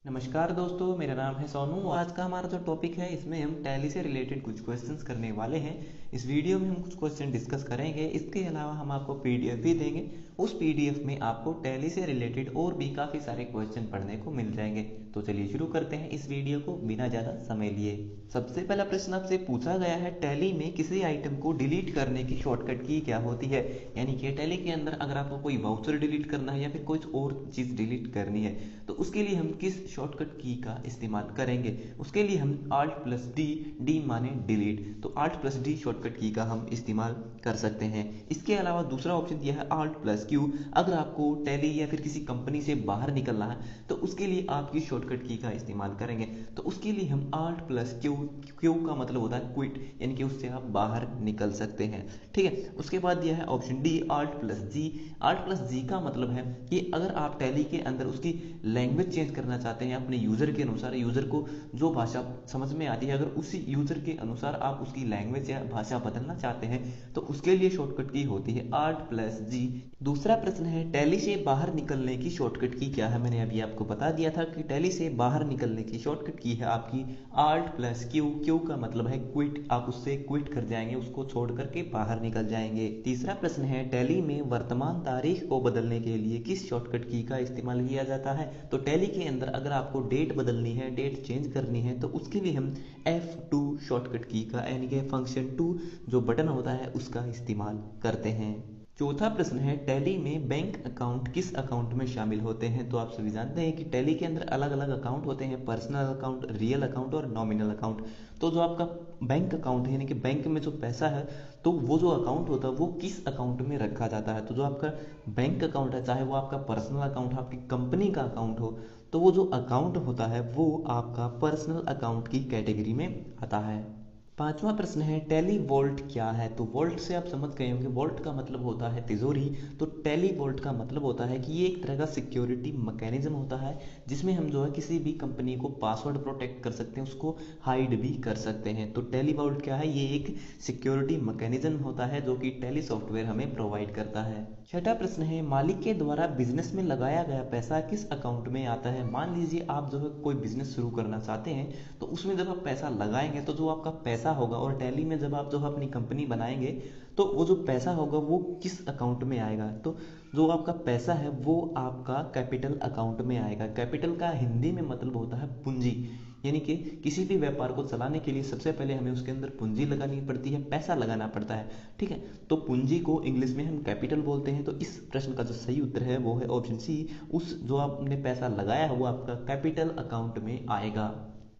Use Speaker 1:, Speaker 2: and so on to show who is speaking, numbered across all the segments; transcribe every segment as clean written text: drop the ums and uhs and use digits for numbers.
Speaker 1: नमस्कार दोस्तों, मेरा नाम है सोनू और आज का हमारा जो टॉपिक है इसमें हम टैली से रिलेटेड कुछ क्वेश्चंस करने वाले हैं। इस वीडियो में हम कुछ क्वेश्चन डिस्कस करेंगे। इसके अलावा हम आपको पीडीएफ भी देंगे। उस पीडीएफ में आपको टैली से रिलेटेड और भी काफ़ी सारे क्वेश्चन पढ़ने को मिल जाएंगे। तो चलिए शुरू करते हैं इस वीडियो को बिना ज़्यादा समय लिए। सबसे पहला प्रश्न आपसे पूछा गया है, टैली में किसी आइटम को डिलीट करने की शॉर्टकट की क्या होती है। यानी कि टैली के अंदर अगर आपको कोई वाउचर डिलीट करना है या फिर कुछ और चीज़ डिलीट करनी है तो उसके लिए हम किस शॉर्टकट की का इस्तेमाल करेंगे। उसके लिए हम Alt+D, डी माने डिलीट, तो Alt+D शॉर्टकट की का हम इस्तेमाल कर सकते हैं। इसके अलावा दूसरा ऑप्शन दिया है Alt+Q। अगर आपको टैली या फिर किसी कंपनी से बाहर निकलना है तो उसके लिए आप किस शॉर्टकट की का इस्तेमाल करेंगे। तो उसके लिए हम Alt+Q, Q का मतलब होता है क्विट, यानी कि उससे आप बाहर निकल सकते हैं। ठीक है, उसके बाद दिया है ऑप्शन डी Alt+G। Alt+G का मतलब है कि अगर आप टैली के अंदर उसकी लैंग्वेज चेंज करना चाहते हैं अपने यूज़र के अनुसार, यूज़र को जो भाषा समझ में आती है, अगर उसी यूज़र के अनुसार आप उसकी लैंग्वेज या भाषा बदलना चाहते हैं तो उसके लिए शॉर्टकट की होती है Alt+G। दूसरा प्रश्न है, टैली से बाहर निकलने की शॉर्टकट की क्या है। मैंने अभी आपको बता दिया था कि टैली से बाहर निकलने की शॉर्टकट की है आपकी Alt+Q। Q का मतलब है क्विट, आप उससे क्विट कर जाएंगे, उसको छोड़ करके बाहर निकल जाएंगे। तीसरा प्रश्न है, टैली में वर्तमान तारीख को बदलने के लिए किस शॉर्टकट की का इस्तेमाल किया जाता है। तो टैली के अंदर अगर आपको डेट बदलनी है, डेट चेंज करनी है तो उसके लिए हम F2 शॉर्टकट की का यानी कि फंक्शन 2 जो बटन होता है उसका इस्तेमाल करते हैं। चौथा प्रश्न है, टैली में बैंक अकाउंट किस अकाउंट में शामिल होते हैं। तो आप सभी जानते हैं कि टैली के अंदर अलग अलग अकाउंट होते हैं, पर्सनल अकाउंट, रियल अकाउंट और नॉमिनल अकाउंट। तो जो आपका बैंक अकाउंट है यानी कि बैंक में जो पैसा है तो वो जो अकाउंट होता है वो किस अकाउंट में रखा जाता है। तो जो आपका बैंक अकाउंट है, चाहे वो आपका पर्सनल अकाउंट हो, आपकी कंपनी का अकाउंट हो, तो वो जो अकाउंट होता है वो आपका पर्सनल अकाउंट की कैटेगरी में आता है। पांचवा प्रश्न है, टैली वॉल्ट क्या है। तो वॉल्ट से आप समझ गए होंगे, वॉल्ट का मतलब होता है तिजोरी। तो टैली वॉल्ट का मतलब होता है कि ये एक तरह का सिक्योरिटी मैकेनिज्म होता है जिसमें हम जो है किसी भी कंपनी को पासवर्ड प्रोटेक्ट कर सकते हैं, उसको हाइड भी कर सकते हैं। तो टैली वॉल्ट क्या है, ये एक सिक्योरिटी मैकेनिज्म होता है जो कि टैली सॉफ्टवेयर हमें प्रोवाइड करता है। छठा प्रश्न है, मालिक के द्वारा बिजनेस में लगाया गया पैसा किस अकाउंट में आता है। मान लीजिए आप जो है कोई बिजनेस शुरू करना चाहते हैं तो उसमें जब आप पैसा लगाएंगे तो जो आपका पैसा होगा, और टैली में जब आप जो है अपनी कंपनी बनाएंगे तो वो जो पैसा होगा वो किस अकाउंट में आएगा। तो जो आपका पैसा है वो आपका कैपिटल अकाउंट में आएगा। कैपिटल का हिंदी में मतलब होता है पूंजी, यानी कि किसी भी व्यापार को चलाने के लिए सबसे पहले हमें उसके अंदर पूंजी लगानी पड़ती है, पैसा लगाना पड़ता है। ठीक है, तो पूंजी को इंग्लिश में हम कैपिटल बोलते हैं। तो इस प्रश्न का जो सही उत्तर है वो है ऑप्शन सी, उस जो आपने पैसा लगाया है वो आपका कैपिटल अकाउंट में आएगा।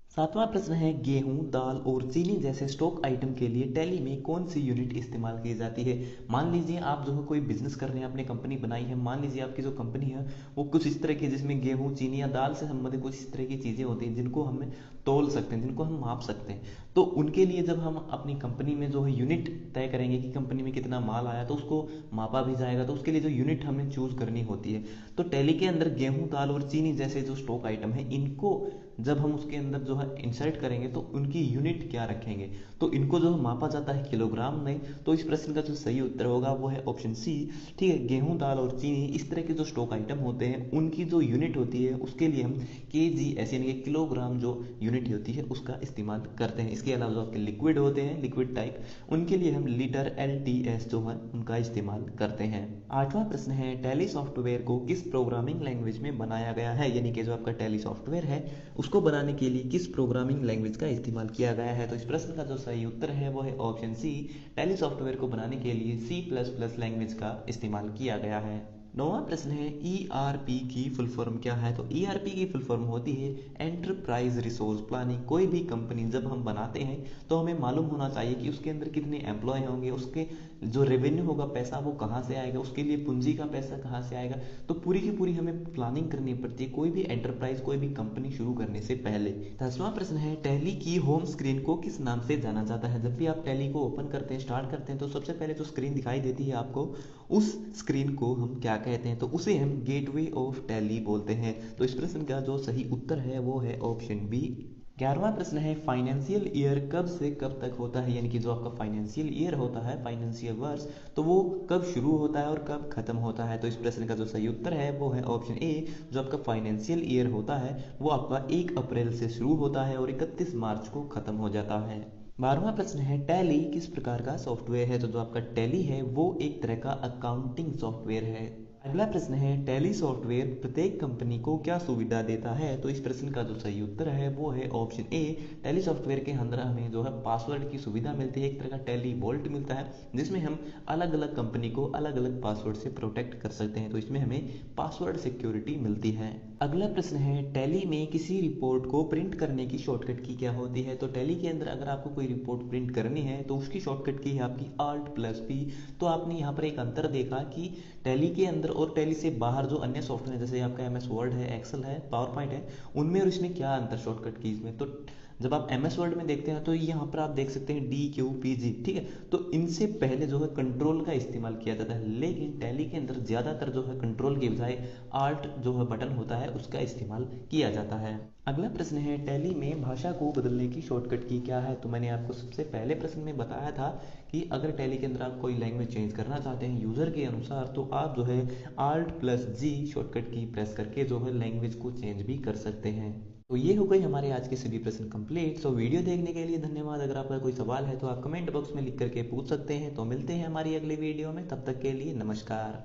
Speaker 1: सातवां प्रश्न है, गेहूं, दाल और चीनी जैसे स्टॉक आइटम के लिए टैली में कौन सी यूनिट इस्तेमाल की जाती है। मान लीजिए आप जो है कोई बिजनेस कर रहे हैं, आपने कंपनी बनाई है, मान लीजिए आपकी जो कंपनी है वो कुछ इस तरह की, जिसमें गेहूं, चीनी या दाल से संबंधित कुछ इस तरह की चीज़ें होती हैं जिनको हम तोल सकते हैं, जिनको हम माप सकते हैं। तो उनके लिए जब हम अपनी कंपनी में जो है यूनिट तय करेंगे कि कंपनी में कितना माल आया तो उसको मापा भी जाएगा, तो उसके लिए जो यूनिट हमें चूज करनी होती है। तो टैली के अंदर गेहूं, दाल और चीनी जैसे जो स्टॉक आइटम है इनको जब हम उसके अंदर जो है इंसर्ट करेंगे तो उनकी यूनिट क्या रखेंगे। तो इनको जो मापा जाता है किलोग्राम में। तो इस प्रश्न का जो सही उत्तर होगा वो है ऑप्शन सी। ठीक है, गेहूं, दाल और चीनी इस तरह के जो स्टॉक आइटम होते हैं उनकी जो यूनिट होती है उसके लिए हम केजी ऐसे यानी कि किलोग्राम जो यूनिट होती है उसका इस्तेमाल करते हैं। इसके अलावा जो आपके लिक्विड होते हैं, लिक्विड टाइप, उनके लिए हम लीटर LTS जो है उनका इस्तेमाल करते हैं। आठवां प्रश्न है, टैली सॉफ्टवेयर को किस प्रोग्रामिंग लैंग्वेज में बनाया गया है। यानी कि जो आपका टैली सॉफ्टवेयर है उसको बनाने के लिए किस प्रोग्रामिंग लैंग्वेज का इस्तेमाल किया गया है। तो इस प्रश्न का जो सही उत्तर है वो है ऑप्शन सी, टैली सॉफ्टवेयर को बनाने के लिए C++ लैंग्वेज का इस्तेमाल किया गया है। नौवां प्रश्न है, ERP की फुल फॉर्म क्या है। तो ERP की फुल फॉर्म होती है एंटरप्राइज रिसोर्स प्लानिंग। कोई भी कंपनी जब हम बनाते हैं तो हमें मालूम होना चाहिए कि उसके अंदर कितने एम्प्लॉय होंगे, उसके जो रेवेन्यू होगा, पैसा वो कहाँ से आएगा, उसके लिए पूंजी का पैसा कहाँ से आएगा। तो पूरी की पूरी हमें प्लानिंग करनी पड़ती है कोई भी एंटरप्राइज, कोई भी कंपनी शुरू करने से पहले। 10वां प्रश्न है, टैली की होम स्क्रीन को किस नाम से जाना जाता है। जब भी आप टैली को ओपन करते हैं, स्टार्ट करते हैं, तो सबसे पहले जो स्क्रीन दिखाई देती है आपको, उस स्क्रीन को हम क्या कहते हैं। तो उसे हम गेटवे ऑफ टैली बोलते हैं। तो इस प्रश्न का जो सही उत्तर है वो है ऑप्शन बी, 11वां प्रश्न है फाइनेंशियल ईयर कब से कब तक होता है, यानी कि जो आपका फाइनेंशियल ईयर होता है, फाइनेंशियल वर्ष, तो वो कब शुरू होता है और कब खत्म होता है। तो इस प्रश्न का जो सही उत्तर है वो है ऑप्शन ए। जो आपका फाइनेंशियल ईयर होता है वो आपका 1 अप्रैल से शुरू होता है और 31 मार्च को खत्म हो जाता है। 12वां प्रश्न है टैली किस प्रकार का सॉफ्टवेयर है। तो जो आपका टैली है वो एक तरह का अकाउंटिंग सॉफ्टवेयर है। अगला प्रश्न है टैली सॉफ्टवेयर प्रत्येक कंपनी को क्या सुविधा देता है। तो इस प्रश्न का जो सही उत्तर है वो है ऑप्शन ए। टैली सॉफ्टवेयर के अंदर हमें जो है पासवर्ड की सुविधा मिलती है, एक तरह का टैली वॉल्ट मिलता है जिसमें हम अलग अलग कंपनी को अलग अलग पासवर्ड से प्रोटेक्ट कर सकते हैं। तो इसमें हमें पासवर्ड सिक्योरिटी मिलती है। अगला प्रश्न है टैली में किसी रिपोर्ट को प्रिंट करने की शॉर्टकट की क्या होती है। तो टैली के अंदर अगर आपको कोई रिपोर्ट प्रिंट करनी है तो उसकी शॉर्टकट की है आपकी Alt+P। तो आपने यहाँ पर एक अंतर देखा कि टैली के अंदर और टैली से बाहर जो अन्य सॉफ्टवेयर जैसे आपका MS वर्ड है, एक्सेल है, पावर पॉइंट है, उनमें और इसमें क्या अंतर शॉर्टकट कीज में। तो जब आप MS वर्ड में देखते हैं तो यहाँ पर आप देख सकते हैं DQPG, ठीक है। तो इनसे पहले जो है कंट्रोल का इस्तेमाल किया जाता है, लेकिन टैली के अंदर ज़्यादातर जो है कंट्रोल के बजाय आल्ट जो है बटन होता है उसका इस्तेमाल किया जाता है। अगला प्रश्न है टैली में भाषा को बदलने की शॉर्टकट की क्या है। तो मैंने आपको सबसे पहले प्रश्न में बताया था कि अगर टैली के अंदर आप कोई लैंग्वेज चेंज करना चाहते हैं यूज़र के अनुसार तो आप जो है Alt+G शॉर्टकट की प्रेस करके जो है लैंग्वेज को चेंज भी कर सकते हैं। तो ये हो गई हमारे आज के सभी प्रश्न कंप्लीट। सो वीडियो देखने के लिए धन्यवाद। अगर आपका कोई सवाल है तो आप कमेंट बॉक्स में लिख करके पूछ सकते हैं। तो मिलते हैं हमारी अगली वीडियो में, तब तक के लिए नमस्कार।